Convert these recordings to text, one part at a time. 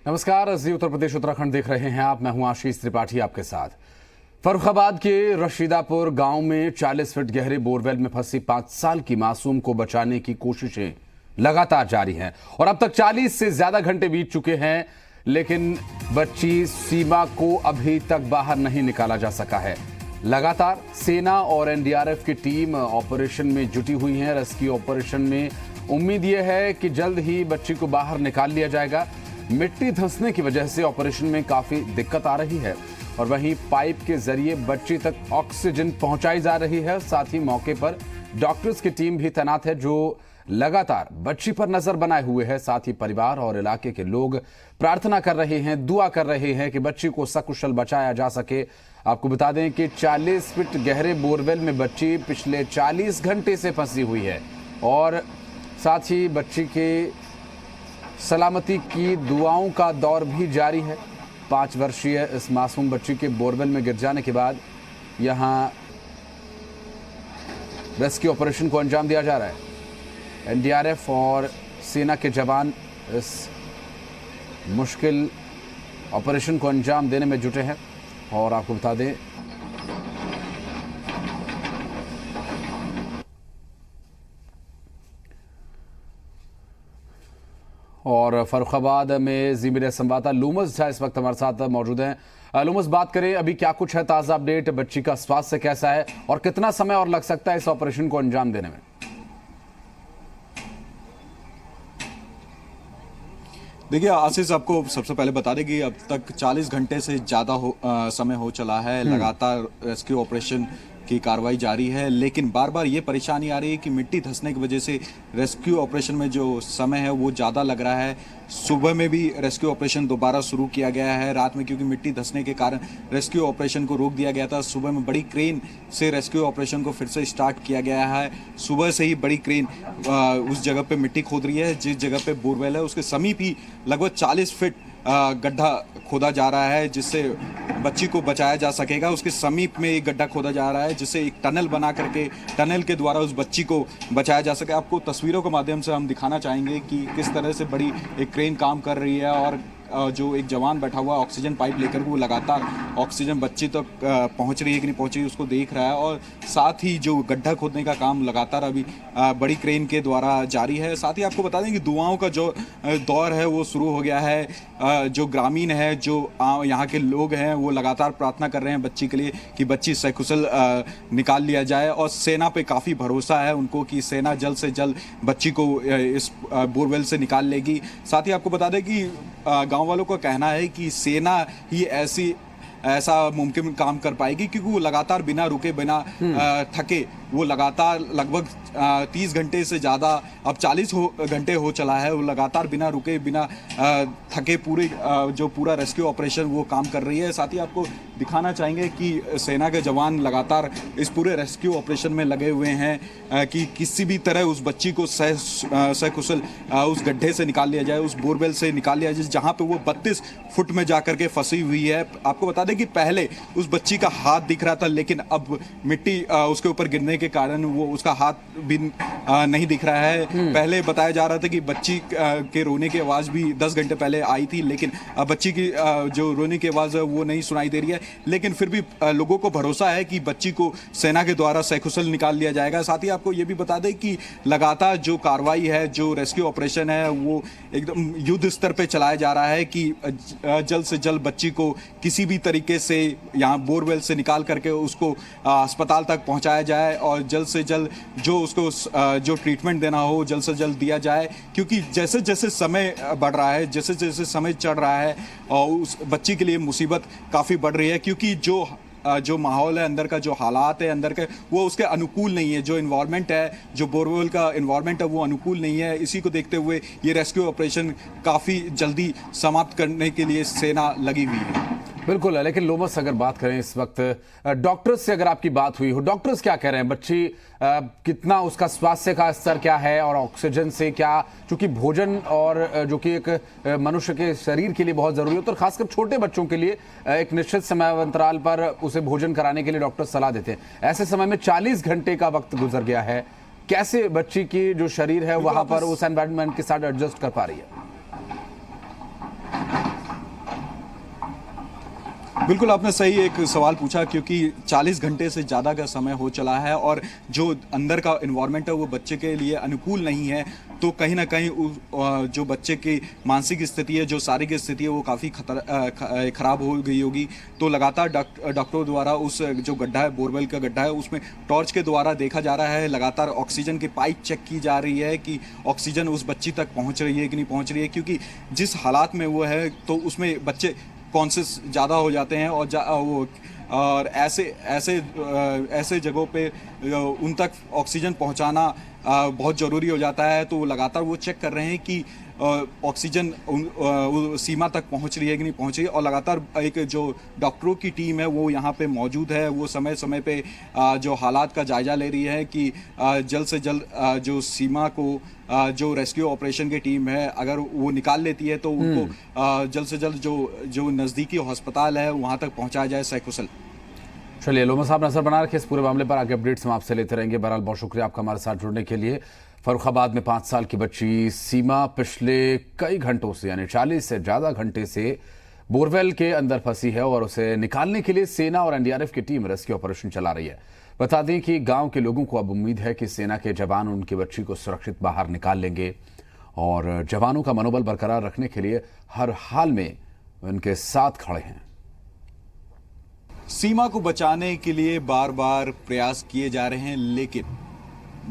नमस्कार, जी उत्तर प्रदेश उत्तराखंड देख रहे हैं आप। मैं हूं आशीष त्रिपाठी आपके साथ। फर्रुखाबाद के रशीदापुर गांव में 40 फीट गहरे बोरवेल में फंसी 5 साल की मासूम को बचाने की कोशिशें लगातार जारी हैं और अब तक 40 से ज्यादा घंटे बीत चुके हैं, लेकिन बच्ची सीमा को अभी तक बाहर नहीं निकाला जा सका है। लगातार सेना और एनडीआरएफ की टीम ऑपरेशन में जुटी हुई है। रेस्क्यू ऑपरेशन में उम्मीद यह है कि जल्द ही बच्ची को बाहर निकाल लिया जाएगा। मिट्टी धंसने की वजह से ऑपरेशन में काफी दिक्कत आ रही है और वहीं पाइप के जरिए बच्ची तक ऑक्सीजन पहुंचाई जा रही है। साथ ही मौके पर डॉक्टर्स की टीम भी तैनात है जो लगातार बच्ची पर नजर बनाए हुए है। साथ ही परिवार और इलाके के लोग प्रार्थना कर रहे हैं, दुआ कर रहे हैं कि बच्ची को सकुशल बचाया जा सके। आपको बता दें कि 40 फीट गहरे बोरवेल में बच्ची पिछले 40 घंटे से फंसी हुई है और साथ ही बच्ची के सलामती की दुआओं का दौर भी जारी है। 5 वर्षीय इस मासूम बच्ची के बोरवेल में गिर जाने के बाद यहां रेस्क्यू ऑपरेशन को अंजाम दिया जा रहा है। एनडीआरएफ और सेना के जवान इस मुश्किल ऑपरेशन को अंजाम देने में जुटे हैं और आपको बता दें और फर्रुखाबाद में जी मीडिया संवाददाता लुमस झा इस वक्त हमारे साथ मौजूद हैं। लुमस, बात करें अभी क्या कुछ है ताज़ा अपडेट, बच्ची का स्वास्थ्य कैसा है और कितना समय और लग सकता है इस ऑपरेशन को अंजाम देने में? देखिए आशीष, आपको सबसे पहले बता दें कि अब तक 40 घंटे से ज़्यादा समय हो चला है। लगातार रेस्क्यू ऑपरेशन की कार्रवाई जारी है, लेकिन बार बार ये परेशानी आ रही है कि मिट्टी धंसने की वजह से रेस्क्यू ऑपरेशन में जो समय है वो ज़्यादा लग रहा है। सुबह में भी रेस्क्यू ऑपरेशन दोबारा शुरू किया गया है, रात में क्योंकि मिट्टी धंसने के कारण रेस्क्यू ऑपरेशन को रोक दिया गया था। सुबह में बड़ी क्रेन से रेस्क्यू ऑपरेशन को फिर से स्टार्ट किया गया है। सुबह से ही बड़ी क्रेन उस जगह पे मिट्टी खोद रही है जिस जगह पे बोरवेल है, उसके समीप ही लगभग 40 फीट गड्ढा खोदा जा रहा है जिससे बच्ची को बचाया जा सकेगा। उसके समीप में एक गड्ढा खोदा जा रहा है जिससे एक टनल बना करके टनल के द्वारा उस बच्ची को बचाया जा सके। आपको तस्वीरों के माध्यम से हम दिखाना चाहेंगे कि किस तरह से बड़ी एक क्रेन काम कर रही है और जो एक जवान बैठा हुआ ऑक्सीजन पाइप लेकर वो लगातार ऑक्सीजन बच्ची तक पहुंच रही है कि नहीं पहुंच रही है उसको देख रहा है और साथ ही जो गड्ढा खोदने का काम लगातार अभी बड़ी क्रेन के द्वारा जारी है। साथ ही आपको बता दें कि दुआओं का जो दौर है वो शुरू हो गया है। जो ग्रामीण है, जो यहाँ के लोग हैं, वो लगातार प्रार्थना कर रहे हैं बच्ची के लिए कि बच्ची सकुशल निकाल लिया जाए और सेना पे काफ़ी भरोसा है उनको कि सेना जल्द से जल्द बच्ची को इस बोरवेल से निकाल लेगी। साथ ही आपको बता दें कि गाँव वालों का कहना है कि सेना ही ऐसा मुमकिन काम कर पाएगी क्योंकि वो लगातार बिना रुके बिना थके वो लगातार लगभग 30 घंटे से ज़्यादा अब 40 घंटे हो चला है, वो लगातार बिना रुके बिना थके पूरा रेस्क्यू ऑपरेशन वो काम कर रही है। साथ ही आपको दिखाना चाहेंगे कि सेना के जवान लगातार इस पूरे रेस्क्यू ऑपरेशन में लगे हुए हैं कि किसी भी तरह उस बच्ची को सकुशल उस गड्ढे से निकाल लिया जाए, उस बोरवेल से निकाल लिया जाए जहाँ पे वो 32 फुट में जा करके फंसी हुई है। आपको बता दें कि पहले उस बच्ची का हाथ दिख रहा था, लेकिन अब मिट्टी उसके ऊपर गिरने के कारण वो उसका हाथ भी नहीं दिख रहा है। पहले बताया जा रहा था कि बच्ची के रोने की आवाज़ भी 10 घंटे पहले आई थी, लेकिन अब बच्ची की जो रोने की आवाज़ है वो नहीं सुनाई दे रही है। लेकिन फिर भी लोगों को भरोसा है कि बच्ची को सेना के द्वारा सकुशल निकाल लिया जाएगा। साथ ही आपको ये भी बता दें कि लगातार जो कार्रवाई है, जो रेस्क्यू ऑपरेशन है, वो एकदम युद्ध स्तर पे चलाया जा रहा है कि जल्द से जल्द बच्ची को किसी भी तरीके से यहाँ बोरवेल से निकाल करके उसको अस्पताल तक पहुँचाया जाए और जल्द से जल्द जो उसको जो ट्रीटमेंट देना हो जल्द से जल्द दिया जाए, क्योंकि जैसे जैसे समय बढ़ रहा है, जैसे जैसे समय चढ़ रहा है और उस बच्ची के लिए मुसीबत काफ़ी बढ़ रही है क्योंकि जो माहौल है अंदर का, जो हालात है अंदर के, वो उसके अनुकूल नहीं है। जो इन्वायरमेंट है, जो बोरवेल का इन्वायरमेंट है वो अनुकूल नहीं है। इसी को देखते हुए ये रेस्क्यू ऑपरेशन काफ़ी जल्दी समाप्त करने के लिए सेना लगी हुई है। बिल्कुल, लेकिन लोमस अगर बात करें इस वक्त डॉक्टर्स से अगर आपकी बात हुई हो, डॉक्टर्स क्या कह रहे हैं? बच्ची कितना उसका स्वास्थ्य का स्तर क्या है और ऑक्सीजन से क्या, चूंकि भोजन और जो कि एक मनुष्य के शरीर के लिए बहुत जरूरी होता है, तो खासकर छोटे बच्चों के लिए एक निश्चित समय अंतराल पर उसे भोजन कराने के लिए डॉक्टर सलाह देते हैं। ऐसे समय में 40 घंटे का वक्त गुजर गया है, कैसे बच्ची की जो शरीर है वहां पर उस एनवायरनमेंट के साथ एडजस्ट कर पा रही है? बिल्कुल आपने सही एक सवाल पूछा, क्योंकि 40 घंटे से ज़्यादा का समय हो चला है और जो अंदर का इन्वायरमेंट है वो बच्चे के लिए अनुकूल नहीं है। तो कहीं ना कहीं जो बच्चे की मानसिक स्थिति है, जो शारीरिक स्थिति है, वो काफ़ी खराब हो गई होगी। तो लगातार डॉक्टरों द्वारा उस जो गड्ढा है, बोरवेल का गड्ढा है, उसमें टॉर्च के द्वारा देखा जा रहा है। लगातार ऑक्सीजन की पाइप चेक की जा रही है कि ऑक्सीजन उस बच्ची तक पहुँच रही है कि नहीं पहुँच रही है, क्योंकि जिस हालात में वो है तो उसमें बच्चे कॉन्शियस ज़्यादा हो जाते हैं और ऐसे जगहों पे उन तक ऑक्सीजन पहुंचाना बहुत ज़रूरी हो जाता है। तो लगातार वो चेक कर रहे हैं कि ऑक्सीजन सीमा तक पहुंच रही है कि नहीं पहुंच रही है। और लगातार एक जो डॉक्टरों की टीम है वो यहाँ पे मौजूद है, वो समय समय पे जो हालात का जायजा ले रही है कि जल्द से जल्द जो सीमा को जो रेस्क्यू ऑपरेशन की टीम है अगर वो निकाल लेती है तो उनको जल्द से जल्द जो नज़दीकी अस्पताल है वहाँ तक पहुँचाया जाए सकुशल। चलिए लोमा साहब नजर बना रखे इस पूरे मामले पर, आगे अपडेट्स हम आपसे लेते रहेंगे। बहरहाल बहुत शुक्रिया आपका हमारे साथ जुड़ने के लिए। फर्रुखाबाद में 5 साल की बच्ची सीमा पिछले कई घंटों से यानी 40 से ज्यादा घंटे से बोरवेल के अंदर फंसी है और उसे निकालने के लिए सेना और एनडीआरएफ की टीम रेस्क्यू ऑपरेशन चला रही है। बता दें कि गांव के लोगों को अब उम्मीद है कि सेना के जवान उनकी बच्ची को सुरक्षित बाहर निकाल लेंगे और जवानों का मनोबल बरकरार रखने के लिए हर हाल में उनके साथ खड़े हैं। सीमा को बचाने के लिए बार बार प्रयास किए जा रहे हैं, लेकिन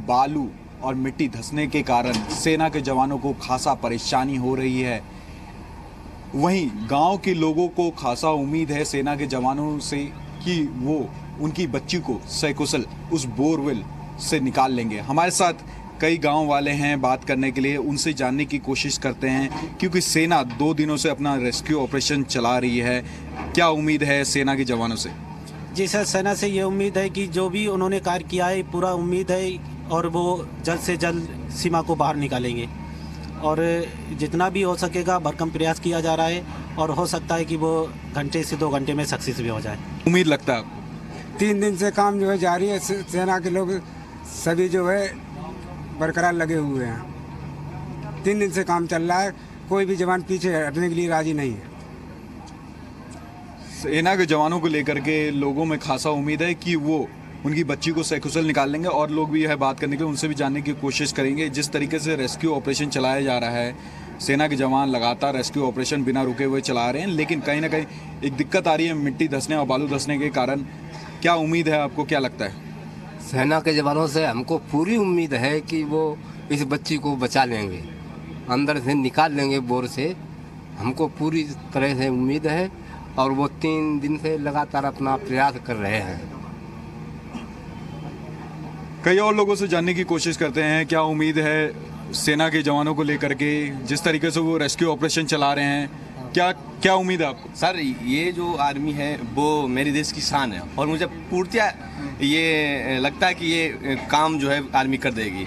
बालू और मिट्टी धंसने के कारण सेना के जवानों को खासा परेशानी हो रही है। वहीं गांव के लोगों को खासा उम्मीद है सेना के जवानों से कि वो उनकी बच्ची को सकुशल उस बोरवेल से निकाल लेंगे। हमारे साथ कई गांव वाले हैं बात करने के लिए, उनसे जानने की कोशिश करते हैं, क्योंकि सेना 2 दिनों से अपना रेस्क्यू ऑपरेशन चला रही है। क्या उम्मीद है सेना के जवानों से? जी सर, सेना से ये उम्मीद है कि जो भी उन्होंने कार्य किया है पूरा उम्मीद है और वो जल्द से जल्द सीमा को बाहर निकालेंगे और जितना भी हो सकेगा भरकम प्रयास किया जा रहा है और हो सकता है कि वो घंटे से 2 घंटे में सक्सेस भी हो जाए। उम्मीद लगता है 3 दिन से काम जो है जारी है। सेना के लोग सभी जो है बरकरार लगे हुए हैं। 3 दिन से काम चल रहा है, कोई भी जवान पीछे हटने के लिए राजी नहीं है। सेना के जवानों को लेकर के लोगों में खासा उम्मीद है कि वो उनकी बच्ची को सकुशल निकाल लेंगे और लोग भी है बात करने के लिए उनसे भी जानने की कोशिश करेंगे। जिस तरीके से रेस्क्यू ऑपरेशन चलाया जा रहा है, सेना के जवान लगातार रेस्क्यू ऑपरेशन बिना रुके हुए चला रहे हैं, लेकिन कहीं ना कहीं एक दिक्कत आ रही है मिट्टी धंसने और बालू धंसने के कारण। क्या उम्मीद है आपको, क्या लगता है? सेना के जवानों से हमको पूरी उम्मीद है कि वो इस बच्ची को बचा लेंगे, अंदर से निकाल लेंगे बोर से। हमको पूरी तरह से उम्मीद है और वो 3 दिन से लगातार अपना प्रयास कर रहे हैं। कई और लोगों से जानने की कोशिश करते हैं क्या उम्मीद है सेना के जवानों को लेकर के, जिस तरीके से वो रेस्क्यू ऑपरेशन चला रहे हैं, क्या उम्मीद है आपको? सर, ये जो आर्मी है वो मेरे देश की शान है और मुझे पूर्तिया ये लगता है कि ये काम जो है आर्मी कर देगी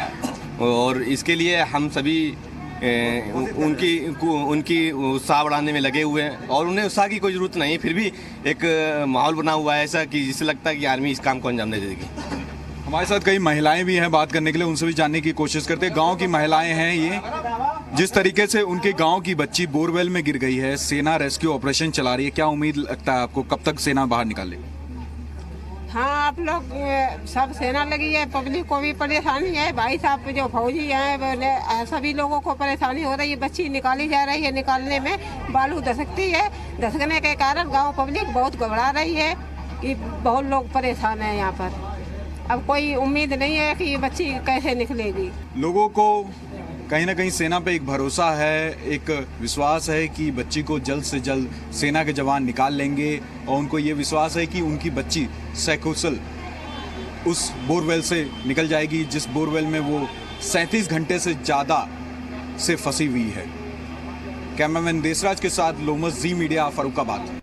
और इसके लिए हम सभी उनकी उत्साह बढ़ाने में लगे हुए हैं और उन्हें उत्साह की कोई ज़रूरत नहीं, फिर भी एक माहौल बना हुआ है ऐसा कि जिससे लगता है कि आर्मी इस काम को अंजाम दे देगी। हमारे साथ कई महिलाएं भी हैं बात करने के लिए, उनसे भी जानने की कोशिश करते हैं। गांव की महिलाएं हैं ये, जिस तरीके से उनके गांव की बच्ची बोरवेल में गिर गई है, सेना रेस्क्यू ऑपरेशन चला रही है, क्या उम्मीद लगता है आपको कब तक सेना बाहर निकालेगी? हाँ, आप लोग सब सेना लगी है, पब्लिक को भी परेशानी है, भाई साहब जो फौजी हैं सभी लोगों को परेशानी हो रही है। बच्ची निकाली जा रही है, निकालने में बालू धसकती है, धसकने के कारण गांव पब्लिक बहुत घबरा रही है कि बहुत लोग परेशान हैं यहाँ पर। अब कोई उम्मीद नहीं है कि ये बच्ची कैसे निकलेगी। लोगों को कहीं ना कहीं सेना पे एक भरोसा है, एक विश्वास है कि बच्ची को जल्द से जल्द सेना के जवान निकाल लेंगे और उनको ये विश्वास है कि उनकी बच्ची सकुशल उस बोरवेल से निकल जाएगी जिस बोरवेल में वो 37 घंटे से ज़्यादा से फंसी हुई है। कैमरामैन देसराज के साथ लोमस, जी मीडिया, फर्रुखाबाद।